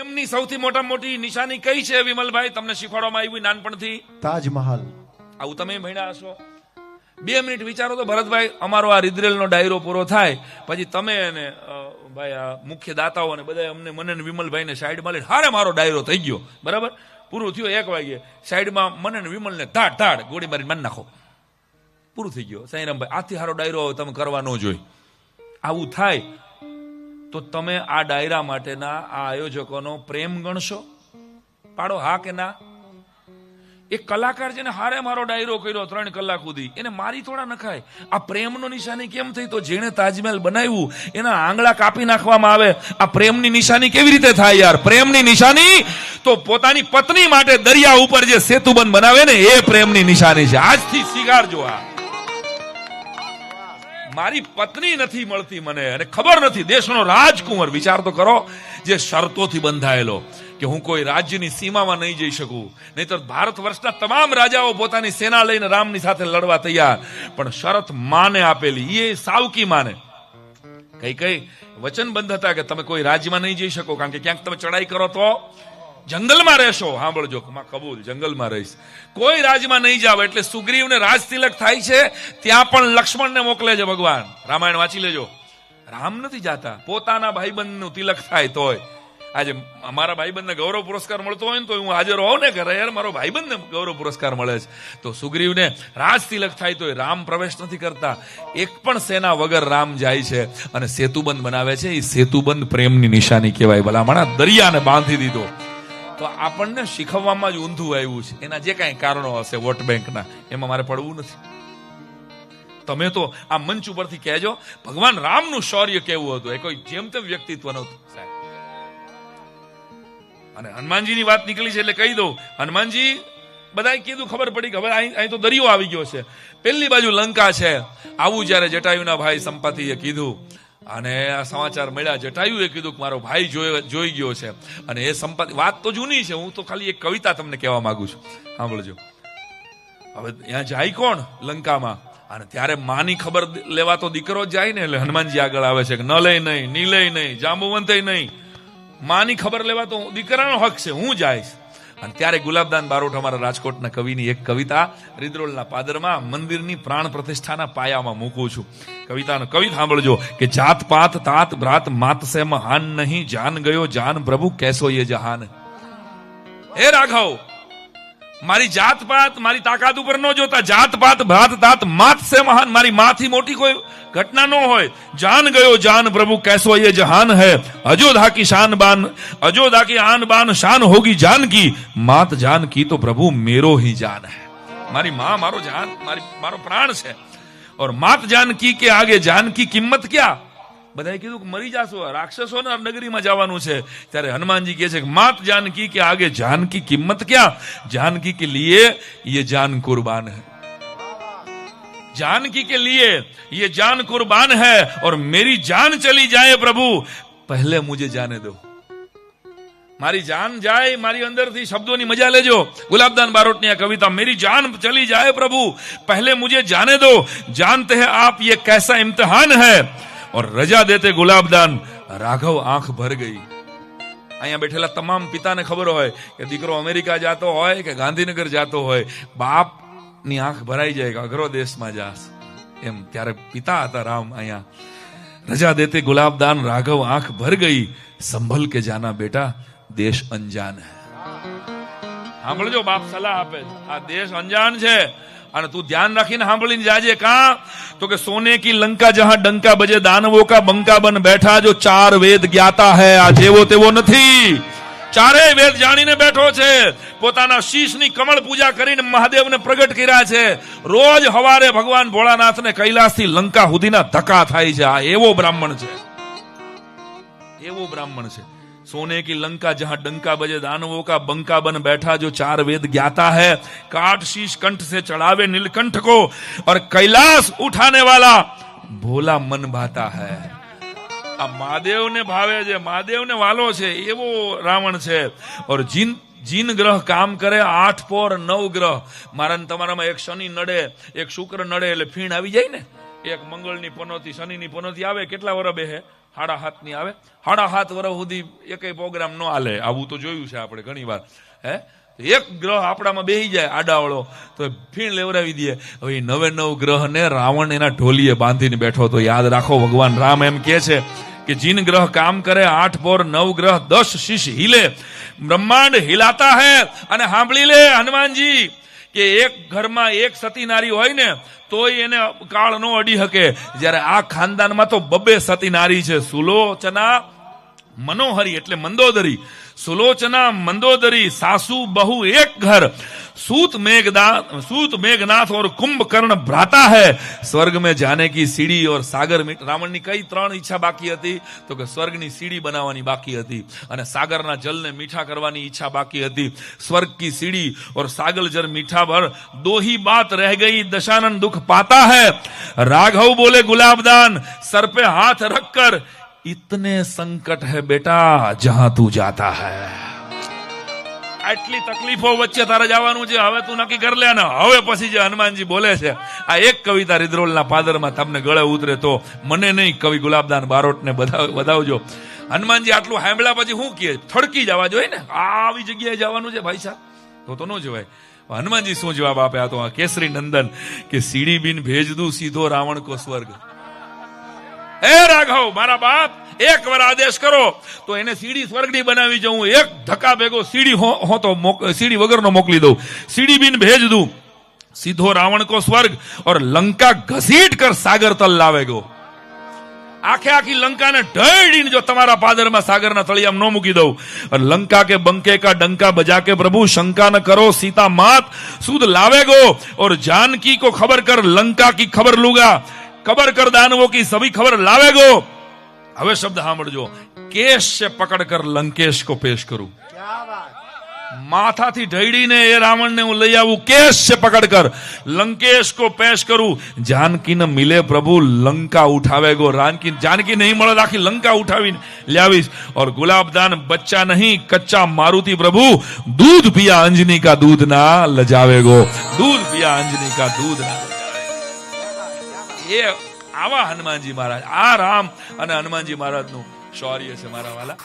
પ્રેમની સૌથી મોટી નિશાની કઈ છે વિમલભાઈ? તમને શીખવાડવામાં આવ્યું નાનપણથી? તાજમહાલ. આવું તમે ભણ્યા હશો. 2 મિનિટ વિચારો તો ભરતભાઈ, અમારો આ રિદ્રેલનો ડાયરો પૂરો થાય પછી તમે અને ભાઈ આ મુખ્ય દાતાઓ અને બધા અમને મને વિમલભાઈ ને સાઈડમાં લઈને હારે મારો ડાયરો થઈ ગયો, બરાબર, પૂરું થયું 1 વાગે, સાઈડમાં મને ને વિમલને ધાડ ગોળી મારી મારી નાખો, પૂરું થઈ ગયો. સાંઈરામભાઈ આથી હારો ડાયરો તમે કરવા ન જોઈ. આવું થાય તો તમે આ ડાયરા માટેના આ આયોજકોનો પ્રેમ ગણશો? પાડો હા કે ના? એક કલાકાર છે ને હારે મારો ડાયરો કર્યો 3 કલાક સુધી, એને મારી થોડા નખાય. આ પ્રેમનો નિશાની કેમ થઈ? તો જેણે તાજમહેલ બનાવ્યું એના આંગળા કાપી નાખવામાં આવે. આ પ્રેમની નિશાની કેવી રીતે થાય યાર? પ્રેમની નિશાની તો પોતાની પત્ની માટે દરિયા ઉપર જે સેતુબંધ બનાવે ને એ પ્રેમની નિશાની છે. આજથી સ્વીકારજો. આ મારી પત્ની નથી મળતી મને અને ખબર નથી, દેશનો રાજકુંવર, વિચાર તો કરો, જે શરતોથી બંધાયેલો કે હું કોઈ રાજ્યની સીમામાં નહીં જઈ શકું, નહીતર ભારત વર્ષના તમામ રાજાઓ પોતાની સેના લઈને રામની સાથે લડવા તૈયાર, પણ શરત માને આપેલી, એ સાવકી માને. કઈ વચનબંધ હતા કે તમે કોઈ રાજ્યમાં નહીં જઈ શકો, કારણ કે ક્યાંક તમે ચડાઈ કરો તો જંગલમાં રહેશો. સાંભળજો, કબૂલ, જંગલમાં રહીશ, કોઈ રાજ્યમાં નહીં જાવ. એટલે સુગ્રીવને રાજ તિલક થાય છે, ત્યાં પણ લક્ષ્મણને મોકલે છે ભગવાન. રામાયણ વાંચી લેજો. રામ નથી જાતા, પોતાના ભાઈબંધનું તિલક થાય તોય. આજે અમારા ભાઈબંધને ગૌરવ પુરસ્કાર મળતો હોય ને તો હું હાજર હોઉં ને, કે યાર મારો ભાઈબંધને ગૌરવ પુરસ્કાર મળે છે. તો સુગ્રીવને રાજ તિલક થાય તો રામ પ્રવેશ નથી કરતા. એક પણ સેના વગર રામ જાય છે અને સેતુબંધ બનાવે છે. એ સેતુબંધ પ્રેમની નિશાની કહેવાય. ભલામણા દરિયાને બાંધી દીધો. તો આપણને શીખવવામાં જ ઊંધું આવ્યું છે. એના જે કાંઈ કારણો હશે વોટ બેંકના, એમાં મારે પડવું નથી. તમે તો આ મંચ ઉપરથી કહેજો ભગવાન રામનું શૌર્ય કેવું હતું. એ કોઈ જેમ તેમ વ્યક્તિત્વ નહોતું સાહેબ. અને હનુમાનજીની વાત નીકળી છે એટલે કહી દઉં, હનુમાનજી બધાએ કીધું, ખબર પડી કે હવે અહીં તો દરિયો આવી ગયો છે, પેલી બાજુ લંકા છે. આવું જયારે જટાયુના ભાઈ સંપાતિએ કીધું અને આ સમાચાર મળ્યા, જટાયુએ કીધું કે મારો ભાઈ જોઈ ગયો છે. અને એ સંપાતિ, વાત તો જૂની છે, હું તો ખાલી એક કવિતા તમને કહેવા માંગુ છું, સાંભળજો. હવે ત્યાં જાય કોણ? લંકામાં. અને ત્યારે માની ખબર લેવા તો દીકરો જ જાય ને. એટલે હનુમાનજી આગળ આવે છે કે ન લઈ નહીં, ની લઈ નહીં, જાંબુવંતે નહીં, માની ખબર લેવા તો દીકરાનો હક છે, હું જઈશ. અને ત્યારે ગુલાબદાન બારોટ, અમારા રાજકોટના કવિની એક કવિતા રિદ્રોલના પાદરમાં મંદિરની પ્રાણ પ્રતિષ્ઠાના પાયામાં મૂકું છું. કવિતાનો કવિ સાંભળજો કે જાત પાત तात भ्रात मात से महान नहीं, जान गयो जान प्रभु कैसो ये जहान. હે રાઘવ, મારી જાત પાત મારી તાકાત ઉપર ન જોતા, જાત પાત ભ્રાત तात मात से महान, મારી માથી મોટી કોઈ ઘટના ન હોય. જાન ગયો જાન પ્રભુ कैसो ये जहान है, अयोध्या की शान बान, अयोध्या की आन बान शान होगी जान की, मात जान की तो प्रभु मेरो ही जान है. મારી માં મારો જાન, મારો પ્રાણ છે. और मात जानकी के आगे जान की किम्मत क्या? બધાએ કીધું કે મરી જાશો, રાક્ષસોના નગરીમાં જવાનું છે. ત્યારે હનુમાનજી કહે છે કે માત जानकी के आगे जान की किम्मत क्या, जानकी के लिए ये जान कुर्बान है, जानकी के लिए ये जान कुर्बान है. और मेरी जान चली जाए प्रभु पहले मुझे जाने दो. મારી જાન જાય, મારી અંદરથી શબ્દોની મજા લેજો. ગુલાબદાન બારોટની આ કવિતા, मेरी जान चली जाए प्रभु पहले मुझे जाने दो, जानते हैं आप ये कैसा इम्तिहान है. और रजा देते गुलाबदान राघव आंख भर गई. અહીંયા બેઠેલા તમામ પિતાને ખબર હોય કે દીકરો અમેરિકા જાતો હોય કે ગાંધીનગર જાતો હોય, બાપની આંખ ભરાઈ જાય કે અઘરો દેશમાં જાસ એમ. ત્યારે પિતા હતા રામ. અહીંયા રજા દેતે ગુલાબદાન રાઘવ આંખ ભર ગઈ, સંભલ કે જાના બેટા દેશ અંજાન હૈ. સાંભળજો, બાપ સલાહ આપે, આ દેશ અંજાન છે અને તું ધ્યાન રાખીને સાંભળીને જાજે. કા તો કે સોને કી લંકા જહાં ડંકા બજે દાનવો કા બંકા બન બેઠા, જો 4 વેદ જ્ઞાતા હૈ. આ જેવો તેવો નથી, 4 વેદ જાણીને બેઠો છે. પોતાના શીશની કમળ પૂજા કરીને મહાદેવને પ્રગટ કર્યા છે. રોજ હવારે ભગવાન ભોળાનાથને કૈલાસથી લંકા સુધીના ધક્કા થાય છે. આ એવો બ્રાહ્મણ છે, એવો બ્રાહ્મણ છે. सोने की लंका जहां डंका बजे दानवों का बंका बन बैठा, जो 4 वेद ज्ञाता है, काट शीश कंठ से चढ़ावे नीलकंठ को, और कैलाश उठाने वाला भोला मन भाता है. આ મહાદેવને ભાવે છે, મહાદેવને વાલો છે, એવો રાવણ છે. और જીન ગ્રહ કામ કરે 8 પોર 9 ગ્રહ. મારા ને તમારામાં એક શનિ નડે, એક શુક્ર નડે એટલે ફીણ આવી જાય ને. એક મંગળની પનોતી, શનિની પનોતી આવે, કેટલા વર્ષ બેહે? 7.5 ની આવે, 7.5 વર્ષ સુધી એકેય પ્રોગ્રામ ન હાલે. આવું તો જોયું છે આપણે ઘણી વાર. એક ગ્રહ આપણામાં બેહી જાય આડાવળો તો ફીણ લેવરાવી દે. હવે 99 ગ્રહ ને રાવણ એના ઢોલીએ બાંધીને બેઠો. તો યાદ રાખો, ભગવાન રામ એમ કે છે કે જીન ગ્રહ કામ કરે 8 પોર 9 ગ્રહ 10 શીશ हिले, બ્રહ્માંડ હિલાતા હૈ. અને સાંભળી લે હનુમાનજી કે એક ઘરમાં એક સતી નારી હોય ને તોય એને કાળ નો અડી શકે. જ્યારે આ ખાનદાનમાં તો 2 સતી નારી છે, સુલોચના મનોહરી એટલે મંદોદરી. સુલોચના મંदोदरी, सासू बहू एक घर, सूत मेघनाथ और कुंभकर्ण भ्राता है. स्वर्ग में जाने की सीढ़ी और सागर मीठ. रावणની કઈ 3 ઈચ્છા બાકી હતી? તો કે સ્વર્ગની સીડી બનાવવાની બાકી હતી અને સાગરના જલને મીઠા કરવાની ઈચ્છા બાકી હતી. स्वर्ग की सीढ़ी और सागर जल मीठा भर, 2 ही बात रह गई, दशानन दुख पाता है. राघव बोले गुलाबदान सर पे हाथ रखकर, इतने संकट है बेटा जहां तू जाता है. આટલી તકલીફો વચ્ચે તારે જવાનું છે, હવે તું નક્કી કરી લે ને. હવે પછી જે હનુમાનજી બોલે છે, આ એક કવિતા રિદ્રોલના પાદરમાં તમને ગળે ઉતરે તો મને નહીં, કવિ ગુલાબદાન બારોટને બધાવજો. હનુમાનજી આટલું સાંભળ્યા પછી શું કહે? થડકી જવા જોઈએ ને, આવી જગ્યાએ જવાનું છે ભાઈ સાહેબ, તો ન જવાય. હનુમાનજી શું જવાબ આપે? આ તો કેસરી નંદન કે સીડી બિન ભેજ દઉં સીધો રાવણ કો સ્વર્ગ. હે રાઘવ, મારા બાપ, એક વાર આદેશ કરો તો એને સીડી સ્વર્ગની બનાવી જવું. એક ધક્કા ભેગો સીડી હો તો સીડી વગરનો મોકલી દઉં. સીડી બિન ભેજ દઉં સીધો રાવણ કો સ્વર્ગ और लंका घसीट कर सागर तल लावेगो. આખે આખી લંકાને ઢળીને જો તમારા પાદરમાં સાગરના તળિયામાં નો મૂકી દઉં. લંકા કે બંકે કા ડંકા બજા કે પ્રભુ શંકા ન કરો, सीता मात सुध लावेगो और जानकी को खबर कर लंका की खबर लूंगा, खबर कर दानवों की सभी खबर लावेगो. હવે શબ્દ સાંભળજો, કેશ से पकड़ कर लंकेश को पेश करूं. માથાથી ઢળીને એ રાવણને હું લઈ આવું, કેશ से पकड़ कर लंकेश को पेश करूं. जानकी न मिले प्रभु लंका उठावेगो. जानकी नहीं મળે આખી લંકા ઉઠાવીને લાવીશ. और गुलाबदान बच्चा नहीं कच्चा मारुति प्रभु, दूध पिया अंजनी का दूध ना लजावेगो. दूध पिया अंजनी का दूध ना लजावेगो. એ આવા હનુમાનજી મહારાજ, આ રામ અને હનુમાનજી મહારાજનું શૌર્ય છે મારા વાલા.